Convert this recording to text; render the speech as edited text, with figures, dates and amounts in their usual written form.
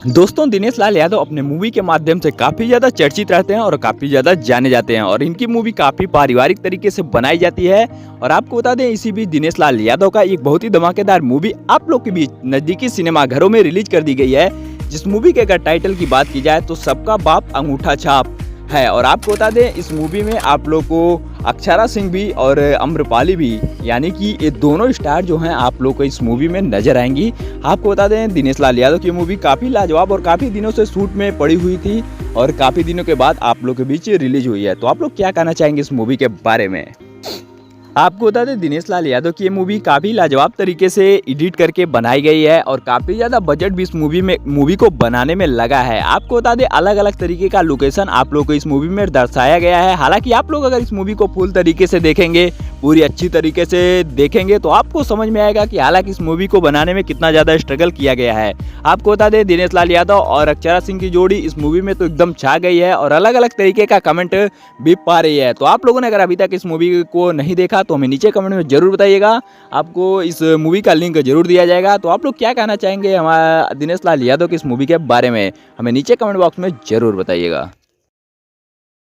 दोस्तों, दिनेश लाल यादव अपने मूवी के माध्यम से काफ़ी ज़्यादा चर्चित रहते हैं और काफ़ी ज़्यादा जाने जाते हैं और इनकी मूवी काफ़ी पारिवारिक तरीके से बनाई जाती है। और आपको बता दें, इसी बीच दिनेश लाल यादव का एक बहुत ही धमाकेदार मूवी आप लोग के बीच नज़दीकी सिनेमाघरों में रिलीज कर दी गई है। जिस मूवी के अगर टाइटल की बात की जाए तो सबका बाप अंगूठा छाप है। और आपको बता दें, इस मूवी में आप लोग को अक्षरा सिंह भी और अम्रपाली भी, यानी कि ये दोनों स्टार जो हैं आप लोग को इस मूवी में नजर आएंगी। आपको बता दें, दिनेश लाल यादव की मूवी काफ़ी लाजवाब और काफ़ी दिनों से शूट में पड़ी हुई थी और काफ़ी दिनों के बाद आप लोग के बीच रिलीज हुई है। तो आप लोग क्या कहना चाहेंगे इस मूवी के बारे में? आपको बता दें, दिनेश लाल यादव की ये मूवी काफ़ी लाजवाब तरीके से एडिट करके बनाई गई है और काफ़ी ज़्यादा बजट भी इस मूवी को बनाने में लगा है। आपको बता दें, अलग अलग तरीके का लोकेशन आप लोग को इस मूवी में दर्शाया गया है। हालांकि आप लोग अगर इस मूवी को फुल तरीके से देखेंगे, पूरी अच्छी तरीके से देखेंगे, तो आपको समझ में आएगा कि हालांकि इस मूवी को बनाने में कितना ज़्यादा स्ट्रगल किया गया है। आपको बता दें, दिनेश लाल यादव और अक्षरा सिंह की जोड़ी इस मूवी में तो एकदम छा गई है और अलग अलग तरीके का कमेंट भी पा रही है। तो आप लोगों ने अगर अभी तक इस मूवी को नहीं देखा तो हमें नीचे कमेंट में जरूर बताइएगा। आपको इस मूवी का लिंक जरूर दिया जाएगा। तो आप लोग क्या कहना चाहेंगे हमारा दिनेश लाल यादव की इस मूवी के बारे में, हमें नीचे कमेंट बॉक्स में जरूर बताइएगा।